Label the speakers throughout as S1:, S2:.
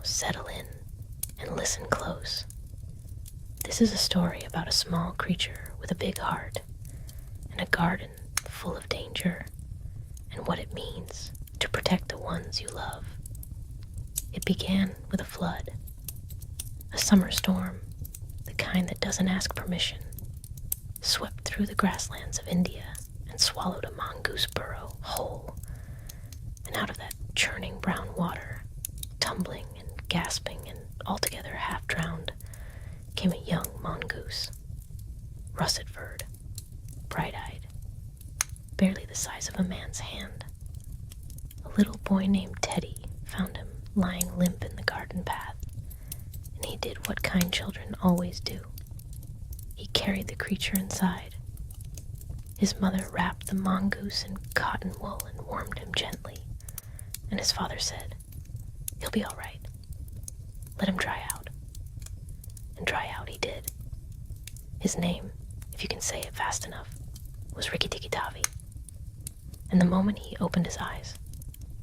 S1: settle in and listen close. This is a story about a small creature with a big heart and a garden full of danger and what it means to protect the ones you love. It began with a flood, a summer storm, the kind that doesn't ask permission, swept through the grasslands of India and swallowed a mongoose burrow whole. And out of that churning brown water, tumbling and gasping and altogether half-drowned, came a young mongoose, russet-furred, bright-eyed, barely the size of a man's hand. A little boy named Teddy found him lying limp in the garden path, and he did what kind children always do. He carried the creature inside. His mother wrapped the mongoose in cotton wool and warmed him gently, and his father said, "He'll be all right. Let him dry out." And dry out he did. His name, if you can say it fast enough, was Rikki-Tikki-Tavi. And the moment he opened his eyes,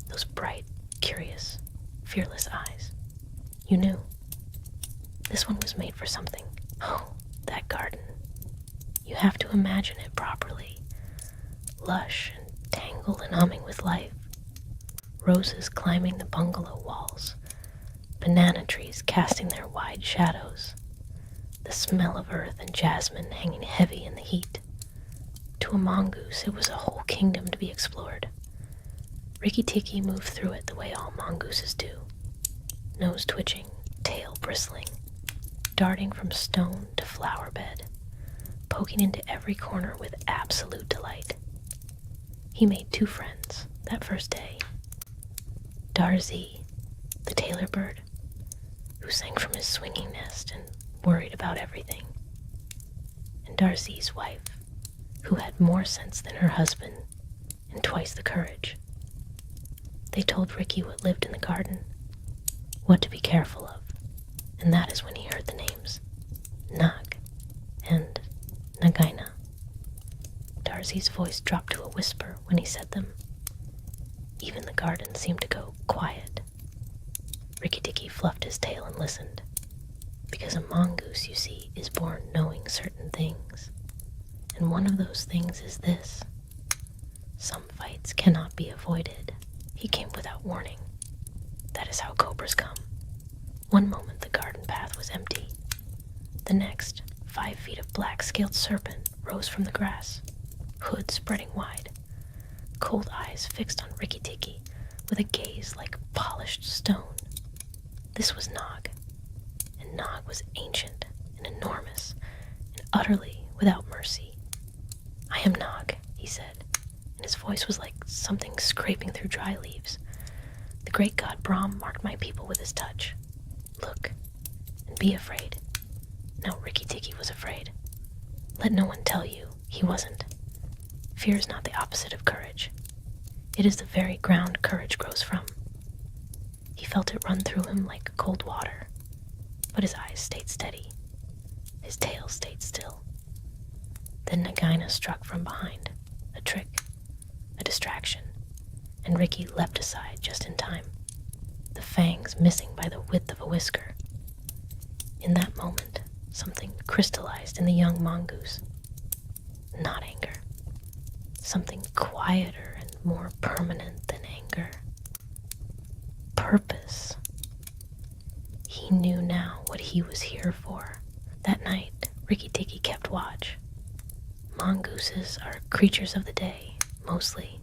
S1: those bright, curious, fearless eyes, you knew. This one was made for something. Oh, that garden. You have to imagine it properly. Lush and tangled and humming with life. Roses climbing the bungalow walls. Banana trees casting their wide shadows. The smell of earth and jasmine hanging heavy in the heat. To a mongoose, it was a whole kingdom to be explored. Rikki-Tikki moved through it the way all mongooses do. Nose twitching, tail bristling, darting from stone to flower bed, poking into every corner with absolute delight. He made 2 friends that first day. Darzi, the tailor bird, who sang from his swinging nest and worried about everything, and Darzi's wife, who had more sense than her husband and twice the courage. They told Rikki what lived in the garden, what to be careful of, and that is when he heard the names Nag and Nagaina. Darzi's voice dropped to a whisper when he said them. Even the garden seemed to go quiet. Rikki-Tikki fluffed his tail and listened, because a mongoose, you see, is born knowing certain things. And one of those things is this. Some fights cannot be avoided. He came without warning. That is how cobras come. One moment the garden path was empty. The next, 5 feet of black-scaled serpent rose from the grass, hood spreading wide, cold eyes fixed on Rikki-Tikki with a gaze like polished stone. This was Nag, and Nag was ancient and enormous and utterly without mercy. "I am Nag," he said, and his voice was like something scraping through dry leaves. "The great god Brahm marked my people with his touch. Look, and be afraid." Now Rikki-Tikki was afraid. Let no one tell you he wasn't. Fear is not the opposite of courage. It is the very ground courage grows from. He felt it run through him like cold water, but his eyes stayed steady. His tail stayed still. Then Nagaina struck from behind, a trick, a distraction, and Rikki leapt aside just in time, the fangs missing by the width of a whisker. In that moment, something crystallized in the young mongoose. Not anger. Something quieter and more permanent than anger. Purpose. He knew now what he was here for. That night, Rikki-Tikki kept watch. Mongooses are creatures of the day, mostly,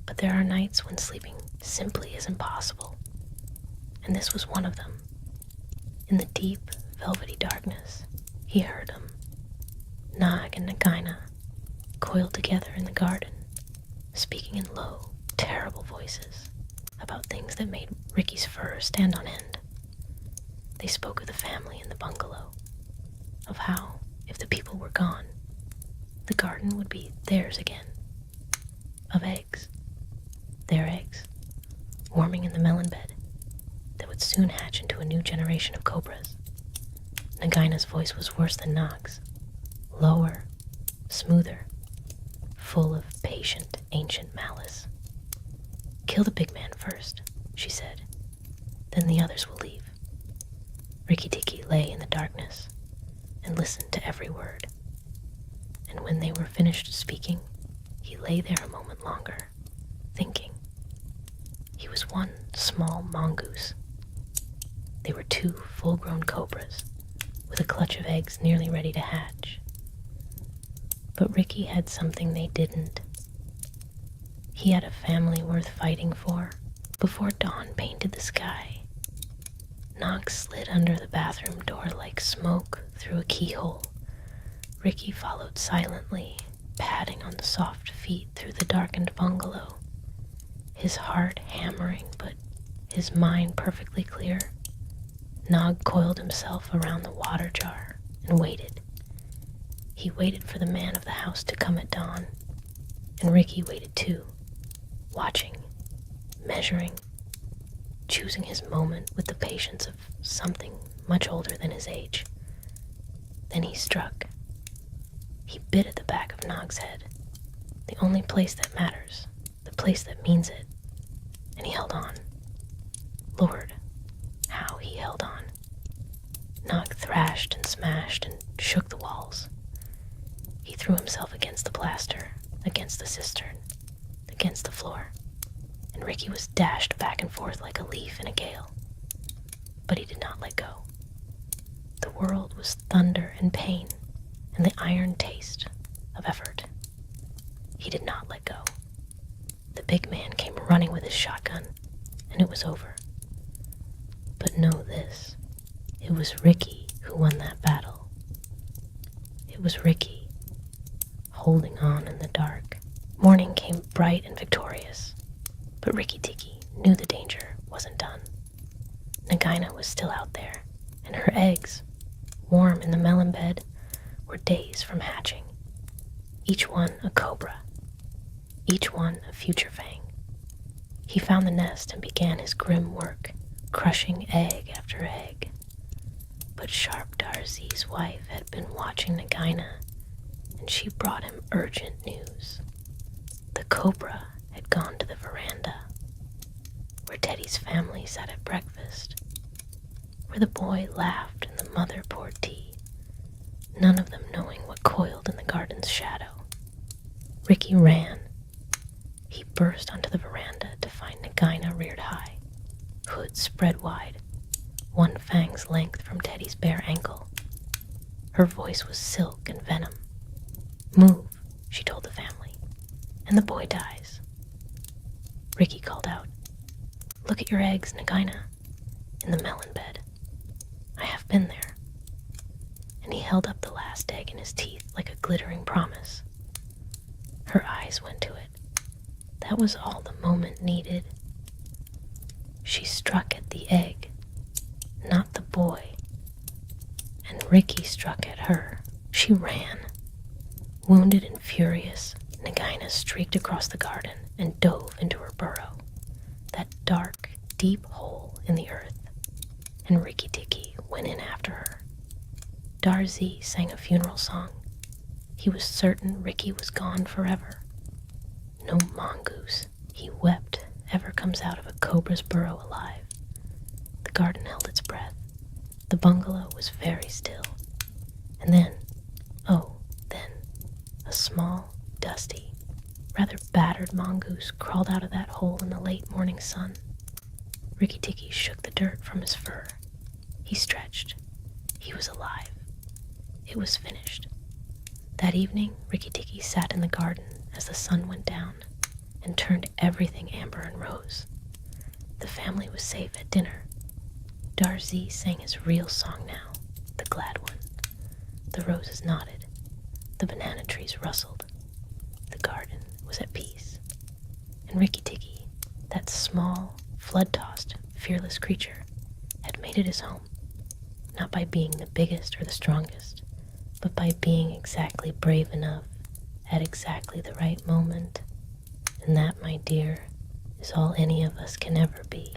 S1: but there are nights when sleeping simply is impossible. And this was one of them. In the deep, velvety darkness, he heard them. Nag and Nagaina, coiled together in the garden, speaking in low, terrible voices about things that made Rikki's fur stand on end. They spoke of the family in the bungalow, of how, if the people were gone, the garden would be theirs again. Of eggs, their eggs, warming in the melon bed that would soon hatch into a new generation of cobras. Nagaina's voice was worse than Nag's, lower, smoother, full of patient, ancient malice. "Kill the big man first," she said. "Then the others will leave." Rikki-Tikki lay in the darkness and listened to every word. And when they were finished speaking, he lay there a moment longer, thinking. He was one small mongoose. They were two full-grown cobras, with a clutch of eggs nearly ready to hatch. But Rikki had something they didn't. He had a family worth fighting for. Before dawn painted the sky, Nog slid under the bathroom door like smoke through a keyhole. Rikki followed silently, padding on the soft feet through the darkened bungalow, his heart hammering but his mind perfectly clear. Nog coiled himself around the water jar and waited. He waited for the man of the house to come at dawn, and Rikki waited too, watching, measuring, choosing his moment with the patience of something much older than his age. Then he struck. He bit at the back of Nog's head, the only place that matters, the place that means it, and he held on. Lord, how he held on. Nog thrashed and smashed and shook the walls. He threw himself against the plaster, against the cistern, against the floor, and Rikki was dashed back and forth like a leaf in a gale. But he did not let go. The world was thunder and pain, and the iron taste of effort. He did not let go. The big man came running with his shotgun, and it was over. But know this, it was Rikki who won that battle. It was Rikki, holding on in the dark. Morning came bright and victorious, but Rikki-Tikki knew the danger wasn't done. Nagaina was still out there, and her eggs, warm in the melon bed, were days from hatching. Each one a cobra, each one a future fang. He found the nest and began his grim work, crushing egg after egg. But sharp Darzee's wife had been watching Nagaina, and she brought him urgent news. The cobra had gone to the veranda, where Teddy's family sat at breakfast, where the boy laughed and the mother poured tea, none of them knowing what coiled in the garden's shadow. Rikki ran. He burst onto the veranda to find Nagaina reared high, hood spread wide, one fang's length from Teddy's bare ankle. Her voice was silk and venom. "Move," she told the family, "and the boy dies." Rikki called out, "Look at your eggs, Nagaina, in the melon bed. I have been there." And he held up the last egg in his teeth like a glittering promise. Her eyes went to it. That was all the moment needed. She struck at the egg, not the boy. And Rikki struck at her. She ran. Wounded and furious, Nagaina streaked across the garden and dove into her burrow, that dark, deep hole in the earth, and Rikki-Tikki went in after her. Darzee sang a funeral song. He was certain Rikki was gone forever. No mongoose, he wept, ever comes out of a cobra's burrow alive. The garden held its breath. The bungalow was very still. And then, a small, dusty, rather battered mongoose crawled out of that hole in the late morning sun. Rikki-Tikki shook the dirt from his fur. He stretched. He was alive. It was finished. That evening, Rikki-Tikki sat in the garden as the sun went down and turned everything amber and rose. The family was safe at dinner. Darzee sang his real song now, the glad one. The roses nodded. The banana trees rustled. The garden was at peace. And Rikki-Tikki, that small, flood-tossed, fearless creature, had made it his home, not by being the biggest or the strongest, but by being exactly brave enough at exactly the right moment. And that, my dear, is all any of us can ever be.